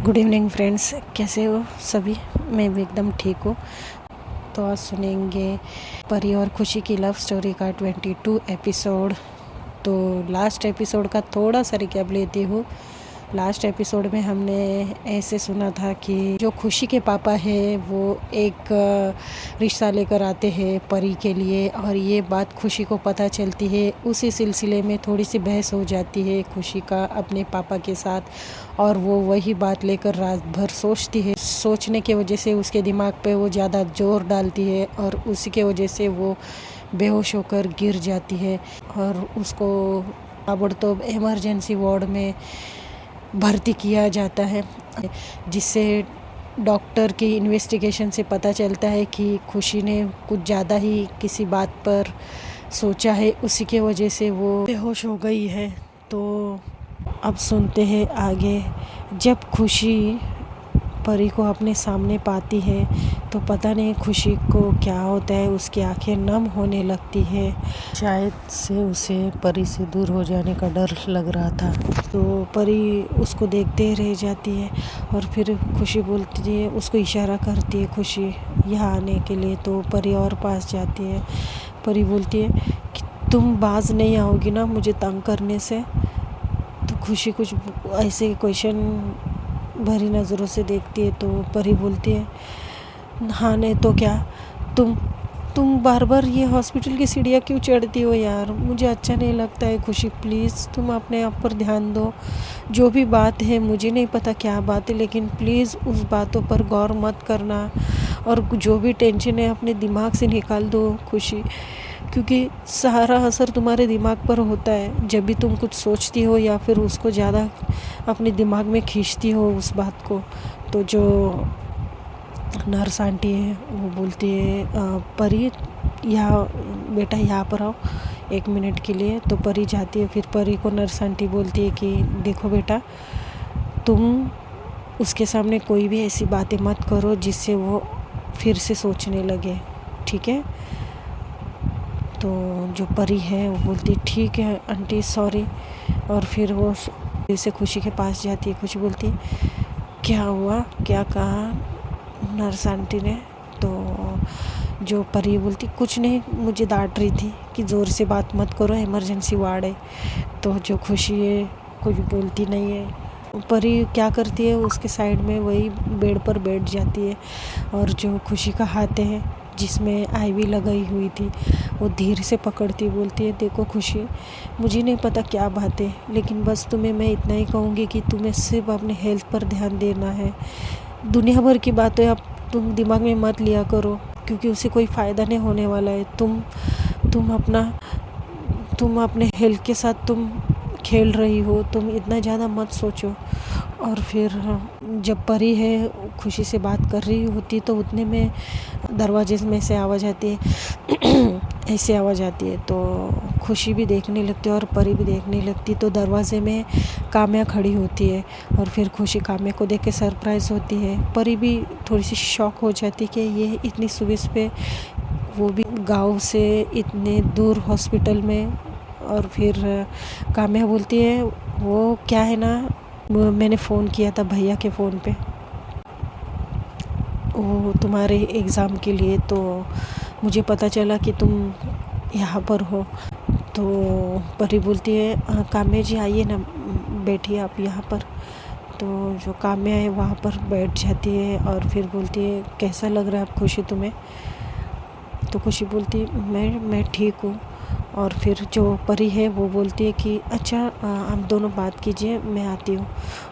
Good evening friends, कैसे हो सभी। मैं भी एकदम ठीक हूँ। तो आज सुनेंगे परी और खुशी की लव स्टोरी का 22 एपिसोड। तो लास्ट एपिसोड का थोड़ा सा रिकैप लेती हूँ। लास्ट एपिसोड में हमने ऐसे सुना था कि जो खुशी के पापा है वो एक रिश्ता लेकर आते हैं परी के लिए, और ये बात खुशी को पता चलती है। उसी सिलसिले में थोड़ी सी बहस हो जाती है खुशी का अपने पापा के साथ, और वो वही बात लेकर रात भर सोचती है। सोचने की वजह से उसके दिमाग पे वो ज़्यादा जोर डालती है और उसी के वजह से वो बेहोश होकर गिर जाती है, और उसको ताबड़तोब इमरजेंसी वार्ड में भर्ती किया जाता है, जिससे डॉक्टर की इन्वेस्टिगेशन से पता चलता है कि खुशी ने कुछ ज़्यादा ही किसी बात पर सोचा है, उसी के वजह से वो बेहोश हो गई है। तो अब सुनते हैं आगे। जब खुशी परी को अपने सामने पाती है तो पता नहीं खुशी को क्या होता है, उसकी आंखें नम होने लगती है। शायद से उसे परी से दूर हो जाने का डर लग रहा था। तो परी उसको देखते रह जाती है, और फिर खुशी बोलती है, उसको इशारा करती है खुशी यहाँ आने के लिए। तो परी और पास जाती है। परी बोलती है कि तुम बाज नहीं आओगी ना मुझे तंग करने से। तो खुशी कुछ ऐसे क्वेश्चन भरी नज़रों से देखती है। तो परी बोलती है, हाँ नहीं तो क्या, तुम बार बार ये हॉस्पिटल की सीढ़ियाँ क्यों चढ़ती हो यार, मुझे अच्छा नहीं लगता है। खुशी प्लीज़ तुम अपने आप पर ध्यान दो। जो भी बात है, मुझे नहीं पता क्या बात है, लेकिन प्लीज़ उस बातों पर गौर मत करना, और जो भी टेंशन है अपने दिमाग से निकाल दो खुशी, क्योंकि सारा असर तुम्हारे दिमाग पर होता है जब भी तुम कुछ सोचती हो या फिर उसको ज़्यादा अपने दिमाग में खींचती हो उस बात को। तो जो नर्स आंटी है वो बोलती है, परी यहाँ बेटा यहाँ पर आओ 1 मिनट के लिए। तो परी जाती है। फिर परी को नर्स आंटी बोलती है कि देखो बेटा, तुम उसके सामने कोई भी ऐसी बातें मत करो जिससे वो फिर से सोचने लगे, ठीक है। तो जो परी है वो बोलती ठीक है आंटी, सॉरी। और फिर वो फिर से खुशी के पास जाती है। खुशी बोलती है, क्या हुआ, क्या कहा नर्स आंटी ने। तो जो परी बोलती, कुछ नहीं, मुझे डांट रही थी कि ज़ोर से बात मत करो, इमरजेंसी वार्ड है। तो जो खुशी है कुछ बोलती नहीं है। परी क्या करती है, उसके साइड में वही बेड पर बैठ जाती है, और जो खुशी का हाथ है जिसमें आईवी लगाई हुई थी वो धीरे से पकड़ती बोलती है, देखो खुशी, मुझे नहीं पता क्या बात है, लेकिन बस तुम्हें मैं इतना ही कहूँगी कि तुम्हें सिर्फ अपने हेल्थ पर ध्यान देना है। दुनिया भर की बातें अब तुम दिमाग में मत लिया करो, क्योंकि उससे कोई फ़ायदा नहीं होने वाला है। तुम अपने हेल्थ के साथ तुम खेल रही हो, तुम इतना ज़्यादा मत सोचो। और फिर जब परी है खुशी से बात कर रही होती तो उतने में दरवाजे में से आवाज़ आती है ऐसे आवाज़ आती है। तो खुशी भी देखने लगती है और परी भी देखने लगती। तो दरवाजे में काम्या खड़ी होती है, और फिर खुशी काम्या को देख के सरप्राइज़ होती है। परी भी थोड़ी सी शॉक हो जाती कि ये इतनी सुबह पे, वो भी गांव से इतने दूर हॉस्पिटल में। और फिर काम्या बोलती है, वो क्या है ना, मैंने फ़ोन किया था भैया के फ़ोन पे वो तुम्हारे एग्ज़ाम के लिए, तो मुझे पता चला कि तुम यहाँ पर हो। तो परी बोलती है, काम्या जी आइए ना, बैठिए आप यहाँ पर। तो जो काम्या है वहाँ पर बैठ जाती है, और फिर बोलती है, कैसा लग रहा है अब खुशी तुम्हें। तो खुशी बोलती है, मैं ठीक हूँ। और फिर जो परी है वो बोलती है कि अच्छा, आप दोनों बात कीजिए, मैं आती हूँ।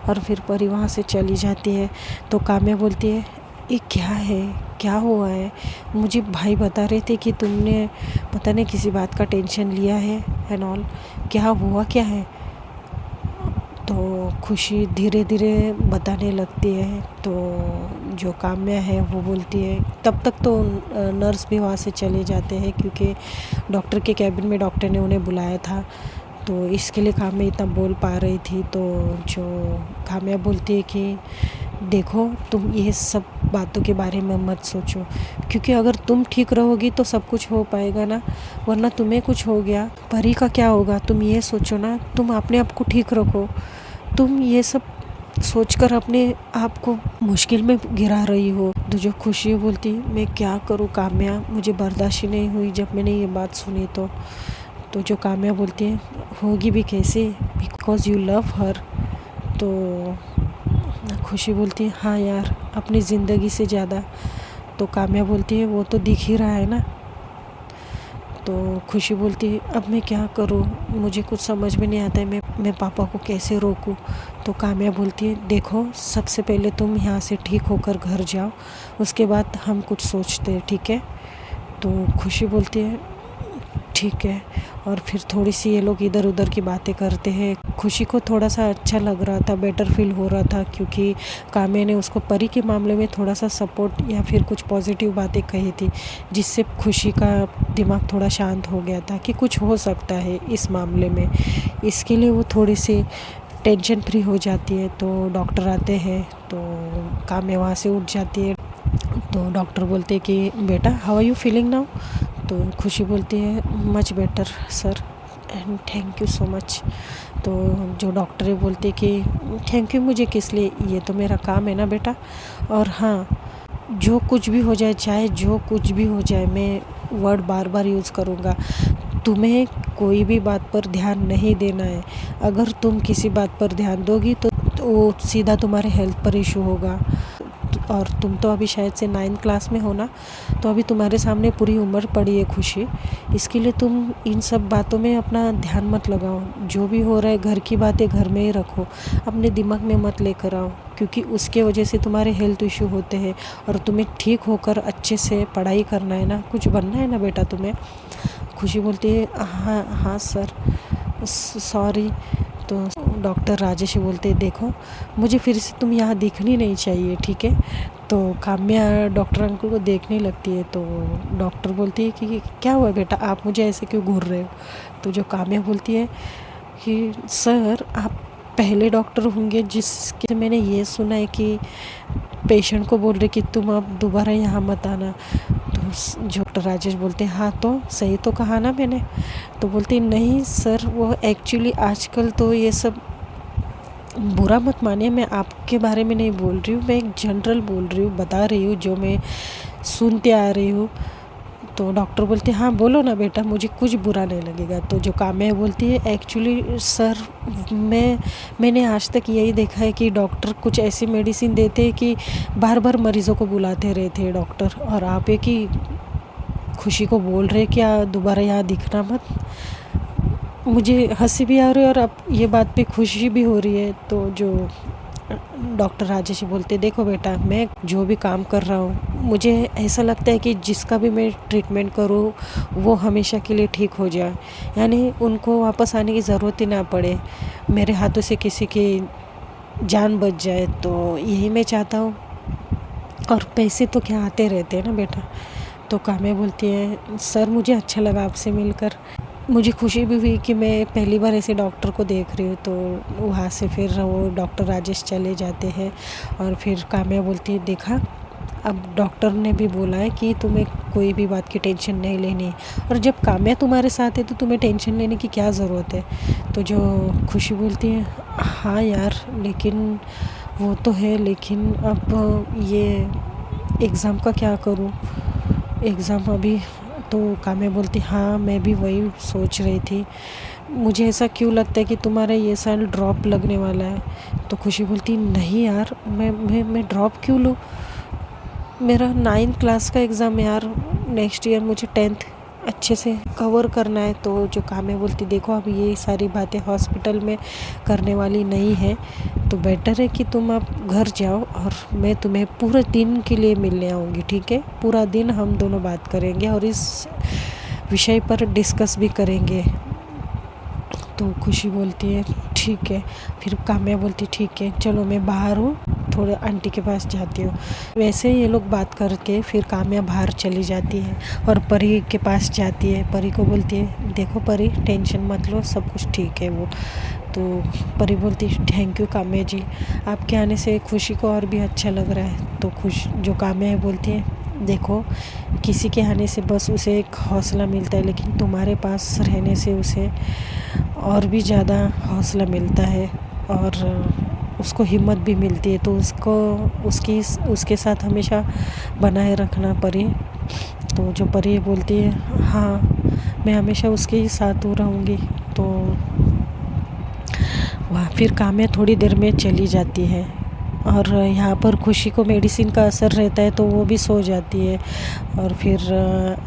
और फिर परी वहाँ से चली जाती है। तो काम्या बोलती है, ये क्या है, क्या हुआ है, मुझे भाई बता रहे थे कि तुमने पता नहीं किसी बात का टेंशन लिया है एंड ऑल, क्या हुआ क्या है। तो खुशी धीरे धीरे बताने लगती है। तो जो काम्या है वो बोलती है, तब तक तो नर्स भी वहाँ से चले जाते हैं, क्योंकि डॉक्टर के कैबिन में डॉक्टर ने उन्हें बुलाया था, तो इसके लिए काम्या इतना बोल पा रही थी। तो जो काम्या बोलती है कि देखो, तुम ये सब बातों के बारे में मत सोचो, क्योंकि अगर तुम ठीक रहोगी तो सब कुछ हो पाएगा ना, वरना तुम्हें कुछ हो गया परी का क्या होगा। तुम ये सोचो ना, तुम अपने आप को ठीक रखो, तुम ये सब सोचकर अपने आप को मुश्किल में गिरा रही हो। तो जो खुशी बोलती मैं क्या करूँ काम्या, मुझे बर्दाश्त ही नहीं हुई जब मैंने ये बात सुनी। तो जो काम्या बोलती है होगी भी कैसे, बिकॉज़ यू लव हर। तो खुशी बोलती है हाँ यार, अपनी ज़िंदगी से ज़्यादा। तो काम्या बोलती है वो तो दिख ही रहा है ना। तो खुशी बोलती है अब मैं क्या करूँ, मुझे कुछ समझ में नहीं आता है, मैं पापा को कैसे रोकूँ। तो काम्या बोलती है देखो, सबसे पहले तुम यहाँ से ठीक होकर घर जाओ, उसके बाद हम कुछ सोचते हैं, ठीक है। तो खुशी बोलती है ठीक है। और फिर थोड़ी सी ये लोग इधर उधर की बातें करते हैं। खुशी को थोड़ा सा अच्छा लग रहा था, बेटर फील हो रहा था, क्योंकि काम्या ने उसको परी के मामले में थोड़ा सा सपोर्ट या फिर कुछ पॉजिटिव बातें कही थी, जिससे खुशी का दिमाग थोड़ा शांत हो गया था कि कुछ हो सकता है इस मामले में। इसके लिए वो थोड़ी सी टेंशन फ्री हो जाती है। तो डॉक्टर आते हैं तो काम्या वहाँ से उठ जाती है। तो डॉक्टर बोलते हैं कि बेटा how are you feeling now. तो खुशी बोलती है much better sir and thank you so much. तो जो डॉक्टर है बोलते कि थैंक यू मुझे किस लिए, ये तो मेरा काम है ना बेटा। और हाँ, जो कुछ भी हो जाए, चाहे जो कुछ भी हो जाए, मैं वर्ड बार बार यूज़ करूँगा, तुम्हें कोई भी बात पर ध्यान नहीं देना है। अगर तुम किसी बात पर ध्यान दोगी तो वो सीधा तुम्हारे हेल्थ पर इशू होगा। और तुम तो अभी शायद से 9th क्लास में हो ना, तो अभी तुम्हारे सामने पूरी उम्र पड़ी है खुशी। इसके लिए तुम इन सब बातों में अपना ध्यान मत लगाओ। जो भी हो रहा है घर की बातें घर में ही रखो, अपने दिमाग में मत लेकर आओ, क्योंकि उसके वजह से तुम्हारे हेल्थ इशू होते हैं। और तुम्हें ठीक होकर अच्छे से पढ़ाई करना है ना, कुछ बनना है ना बेटा तुम्हें। खुशी बोलती है हाँ हाँ सर, सॉरी। तो डॉक्टर राजेश बोलते हैं देखो, मुझे फिर से तुम यहाँ दिखनी नहीं चाहिए, ठीक है। तो काम्या डॉक्टर अंकल को देखने लगती है। तो डॉक्टर बोलती है कि क्या हुआ बेटा, आप मुझे ऐसे क्यों घूर रहे हो। तो जो काम्या बोलती है कि सर आप पहले डॉक्टर होंगे जिसके मैंने ये सुना है कि पेशेंट को बोल रहे कि तुम अब दोबारा यहाँ मत आना। तो डॉक्टर राजेश बोलते हैं हाँ तो सही तो कहा ना मैंने। तो बोलते नहीं सर, वो एक्चुअली आजकल तो ये सब, बुरा मत मानिए, मैं आपके बारे में नहीं बोल रही हूँ, मैं एक जनरल बोल रही हूँ, बता रही हूँ जो मैं सुनते आ रही हूँ। तो डॉक्टर बोलते हैं हाँ बोलो ना बेटा, मुझे कुछ बुरा नहीं लगेगा। तो जो काम्या बोलती है एक्चुअली सर, मैंने आज तक यही देखा है कि डॉक्टर कुछ ऐसी मेडिसिन देते हैं कि बार बार मरीज़ों को बुलाते रहते हैं डॉक्टर, और आप है कि खुशी को बोल रहे क्या दोबारा यहाँ दिखना मत। मुझे हंसी भी आ रही है और अब ये बात पे खुशी भी हो रही है। तो जो डॉक्टर राजेश बोलते देखो बेटा, मैं जो भी काम कर रहा हूँ, मुझे ऐसा लगता है कि जिसका भी मैं ट्रीटमेंट करूँ वो हमेशा के लिए ठीक हो जाए, यानी उनको वापस आने की ज़रूरत ही ना पड़े, मेरे हाथों से किसी की जान बच जाए। तो यही मैं चाहता हूँ, और पैसे तो क्या आते रहते हैं ना बेटा। तो काम्या बोलती है सर मुझे अच्छा लगा आपसे मिलकर, मुझे खुशी भी हुई कि मैं पहली बार ऐसे डॉक्टर को देख रही हूँ। तो वहाँ से फिर वो डॉक्टर राजेश चले जाते हैं। और फिर काम्या बोलती है देखा, अब डॉक्टर ने भी बोला है कि तुम्हें कोई भी बात की टेंशन नहीं लेनी है, और जब काम्या तुम्हारे साथ है तो तुम्हें टेंशन लेने की क्या ज़रूरत है। तो जो खुशी बोलती है हाँ यार, लेकिन वो तो है, लेकिन अब ये एग्ज़ाम का क्या करूँ, एग्ज़ाम अभी। तो काम्या बोलती हाँ मैं भी वही सोच रही थी, मुझे ऐसा क्यों लगता है कि तुम्हारा ये साल ड्रॉप लगने वाला है। तो खुशी बोलती नहीं यार, मैं ड्रॉप क्यों लूँ, मेरा 9th क्लास का एग्ज़ाम है यार, नेक्स्ट ईयर मुझे 10th अच्छे से कवर करना है। तो जो काम्या बोलती देखो, अब ये सारी बातें हॉस्पिटल में करने वाली नहीं है, तो बेटर है कि तुम अब घर जाओ और मैं तुम्हें पूरे दिन के लिए मिलने आऊँगी, ठीक है। पूरा दिन हम दोनों बात करेंगे और इस विषय पर डिस्कस भी करेंगे। तो खुशी बोलती है ठीक है। फिर काम्या बोलती ठीक है चलो मैं बाहर हूँ, थोड़े आंटी के पास जाती हूँ। वैसे ये लोग बात करके फिर काम्या बाहर चली जाती है और परी के पास जाती है। परी को बोलती है देखो परी, टेंशन मत लो, सब कुछ ठीक है वो। तो परी बोलती थैंक यू काम्या जी, आपके आने से खुशी को और भी अच्छा लग रहा है। तो जो काम्या है बोलती है देखो, किसी के आने से बस उसे एक हौसला मिलता है, लेकिन तुम्हारे पास रहने से उसे और भी ज़्यादा हौसला मिलता है, और उसको हिम्मत भी मिलती है। तो उसके साथ हमेशा बनाए रखना परी। तो जो परी बोलती है हाँ मैं हमेशा उसके ही साथ रहूँगी। तो वह फिर काम्या थोड़ी देर में चली जाती है और यहाँ पर खुशी को मेडिसिन का असर रहता है तो वो भी सो जाती है। और फिर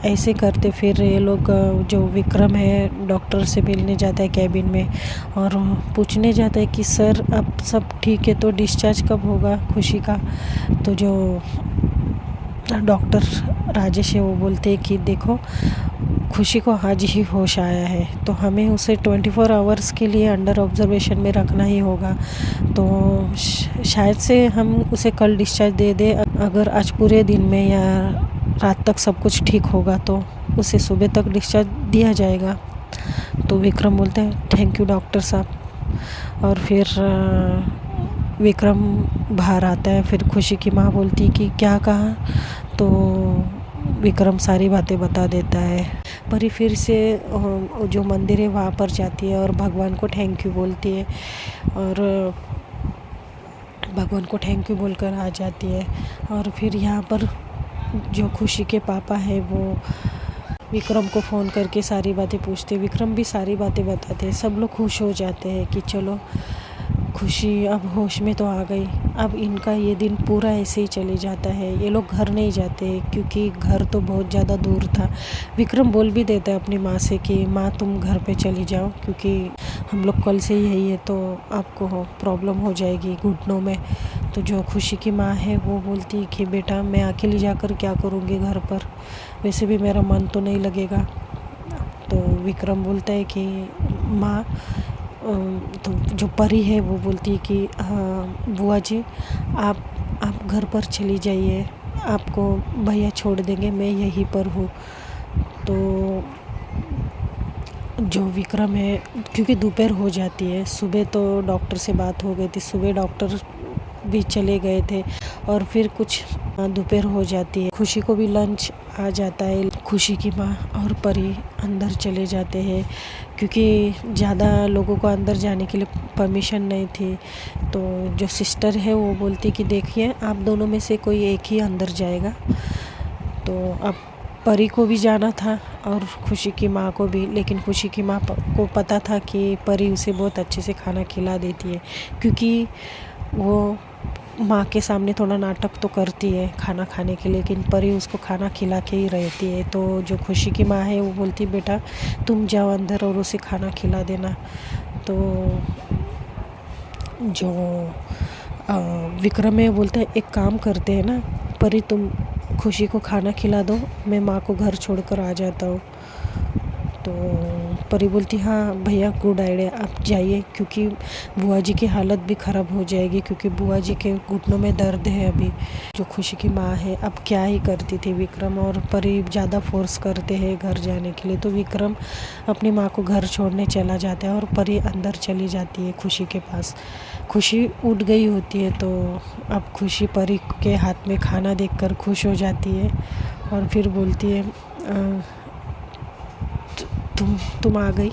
ऐसे करते फिर ये लोग जो विक्रम है डॉक्टर से मिलने जाता है कैबिन में और पूछने जाता है कि सर अब सब ठीक है तो डिस्चार्ज कब होगा खुशी का। तो जो डॉक्टर राजेश है वो बोलते हैं कि देखो खुशी को आज ही होश आया है तो हमें उसे 24 आवर्स के लिए अंडर ऑब्जर्वेशन में रखना ही होगा। तो शायद से हम उसे कल डिस्चार्ज दे दें। अगर आज पूरे दिन में या रात तक सब कुछ ठीक होगा तो उसे सुबह तक डिस्चार्ज दिया जाएगा। तो विक्रम बोलते हैं थैंक यू डॉक्टर साहब। और फिर विक्रम बाहर आता है। फिर खुशी की माँ बोलती कि क्या कहा। तो विक्रम सारी बातें बता देता है। परी फिर से जो मंदिर है वहाँ पर जाती है और भगवान को थैंक यू बोलती है और भगवान को थैंक यू बोलकर आ जाती है। और फिर यहाँ पर जो खुशी के पापा है वो विक्रम को फ़ोन करके सारी बातें पूछते। विक्रम भी सारी बातें बताते हैं। सब लोग खुश हो जाते हैं कि चलो खुशी अब होश में तो आ गई। अब इनका ये दिन पूरा ऐसे ही चले जाता है। ये लोग घर नहीं जाते क्योंकि घर तो बहुत ज़्यादा दूर था। विक्रम बोल भी देता है अपनी माँ से कि माँ तुम घर पे चली जाओ क्योंकि हम लोग कल से यही है तो आपको प्रॉब्लम हो जाएगी घुटनों में। तो जो खुशी की माँ है वो बोलती है कि बेटा मैं अकेली जाकर क्या करूँगी घर पर, वैसे भी मेरा मन तो नहीं लगेगा। तो विक्रम बोलता है कि माँ तो जो परी है वो बोलती है कि हाँ बुआ जी आप घर पर चली जाइए, आपको भैया छोड़ देंगे, मैं यहीं पर हूँ। तो जो विक्रम है क्योंकि दोपहर हो जाती है, सुबह तो डॉक्टर से बात हो गई थी, सुबह डॉक्टर भी चले गए थे और फिर कुछ दोपहर हो जाती है। खुशी को भी लंच आ जाता है। खुशी की माँ और परी अंदर चले जाते हैं क्योंकि ज़्यादा लोगों को अंदर जाने के लिए परमिशन नहीं थी। तो जो सिस्टर है वो बोलती कि देखिए आप दोनों में से कोई एक ही अंदर जाएगा। तो अब परी को भी जाना था और खुशी की माँ को भी, लेकिन खुशी की माँ को पता था कि परी उसे बहुत अच्छे से खाना खिला देती है क्योंकि वो माँ के सामने थोड़ा नाटक तो करती है खाना खाने के लिए, लेकिन परी उसको खाना खिला के ही रहती है। तो जो खुशी की माँ है वो बोलती बेटा तुम जाओ अंदर और उसे खाना खिला देना। तो जो विक्रम है बोलता है एक काम करते हैं ना परी, तुम खुशी को खाना खिला दो, मैं माँ को घर छोड़कर आ जाता हूँ। तो परी बोलती हाँ भैया गुड आइडिया, आप जाइए क्योंकि बुआ जी की हालत भी ख़राब हो जाएगी क्योंकि बुआ जी के घुटनों में दर्द है अभी। जो खुशी की माँ है अब क्या ही करती थी, विक्रम और परी ज़्यादा फोर्स करते हैं घर जाने के लिए। तो विक्रम अपनी माँ को घर छोड़ने चला जाता है और परी अंदर चली जाती है खुशी के पास। खुशी उठ गई होती है तो अब खुशी परी के हाथ में खाना देखकर खुश हो जाती है और फिर बोलती है तुम आ गई।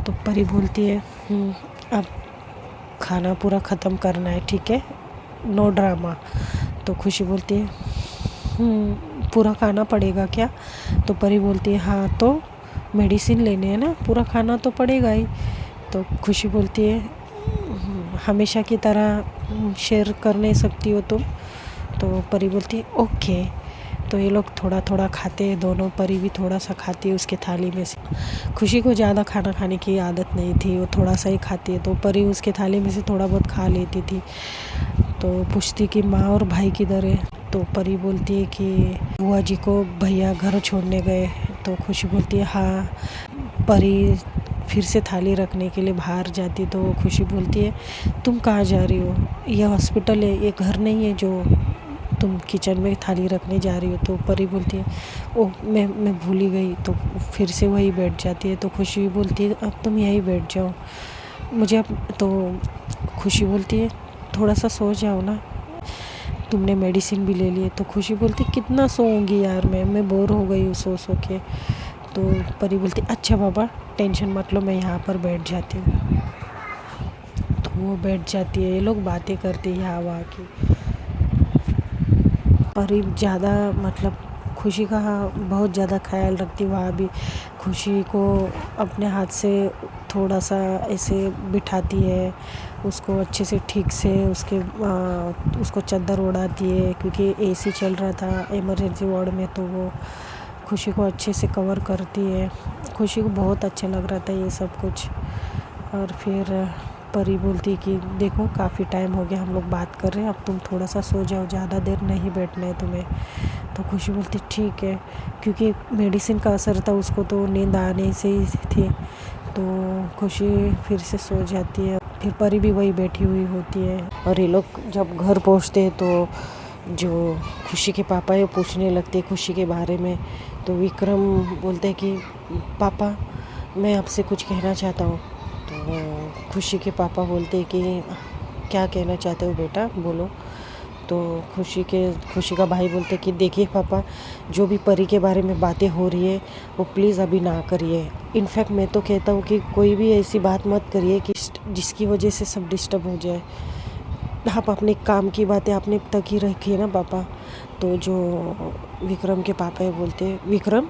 तो परी बोलती है अब खाना पूरा ख़त्म करना है, ठीक है, नो ड्रामा। तो खुशी बोलती है पूरा खाना पड़ेगा क्या। तो परी बोलती है हाँ तो मेडिसिन लेने हैं ना, पूरा खाना तो पड़ेगा ही। तो खुशी बोलती है हमेशा की तरह शेयर कर नहीं सकती हो तुम। तो परी बोलती है ओके। तो ये लोग थोड़ा थोड़ा खाते हैं दोनों, परी भी थोड़ा सा खाती है उसके थाली में से। खुशी को ज़्यादा खाना खाने की आदत नहीं थी, वो थोड़ा सा ही खाती है, तो परी उसके थाली में से थोड़ा बहुत खा लेती थी। तो पूछती कि माँ और भाई किधर है। तो परी बोलती है कि बुआ जी को भैया घर छोड़ने गए। तो खुशी बोलती है हाँ। परी फिर से थाली रखने के लिए बाहर जाती तो खुशी बोलती है तुम कहाँ जा रही हो, ये हॉस्पिटल है, ये घर नहीं है जो तुम किचन में थाली रखने जा रही हो। तो परी बोलती है ओह मैं भूल ही गई। तो फिर से वही बैठ जाती है। तो खुशी बोलती है अब तुम यहीं बैठ जाओ मुझे अब। तो खुशी बोलती है थोड़ा सा सो जाओ ना, तुमने मेडिसिन भी ले ली है। तो खुशी बोलती कितना सोऊंगी यार, मैं बोर हो गई हूँ सो के। तो परी बोलती अच्छा बाबा टेंशन मत लो, मैं यहाँ पर बैठ जाती हूँ। तो वो बैठ जाती है, ये लोग बातें करते हैं यहाँ वहाँ की। परी ज़्यादा मतलब खुशी का बहुत ज़्यादा ख्याल रखती, वहाँ भी खुशी को अपने हाथ से थोड़ा सा ऐसे बिठाती है, उसको अच्छे से ठीक से उसको चादर ओढ़ाती है, क्योंकि एसी चल रहा था इमरजेंसी वार्ड में, तो वो खुशी को अच्छे से कवर करती है। खुशी को बहुत अच्छा लग रहा था ये सब कुछ। और फिर परी बोलती कि देखो काफ़ी टाइम हो गया हम लोग बात कर रहे हैं, अब तुम थोड़ा सा सो जाओ, ज़्यादा देर नहीं बैठना है तुम्हें। तो खुशी बोलती ठीक है, क्योंकि मेडिसिन का असर था, उसको तो नींद आने से ही थी। तो खुशी फिर से सो जाती है। फिर परी भी वही बैठी हुई होती है। और ये लोग जब घर पहुंचते हैं तो जो खुशी के पापा है वो पूछने लगते हैं खुशी के बारे में। तो विक्रम बोलते हैं कि पापा मैं आपसे कुछ कहना चाहता हूँ। तो खुशी के पापा बोलते हैं कि क्या कहना चाहते हो बेटा, बोलो। तो खुशी का भाई बोलते कि देखिए पापा, जो भी परी के बारे में बातें हो रही है वो प्लीज़ अभी ना करिए। इनफैक्ट मैं तो कहता हूँ कि कोई भी ऐसी बात मत करिए कि जिसकी वजह से सब डिस्टर्ब हो जाए। आप अपने काम की बातें अपने तक ही रखिए ना पापा। तो जो विक्रम के पापा है बोलते, विक्रम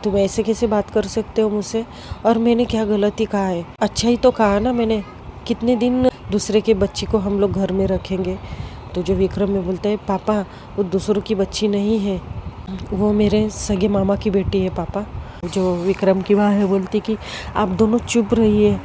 तुम ऐसे कैसे बात कर सकते हो मुझसे, और मैंने क्या गलती कहा है? अच्छा ही तो कहा ना मैंने, कितने दिन दूसरे के बच्ची को हम लोग घर में रखेंगे। तो जो विक्रम में बोलता है पापा वो दूसरों की बच्ची नहीं है, वो मेरे सगे मामा की बेटी है पापा। जो विक्रम की माँ है बोलती कि आप दोनों चुप रहिए,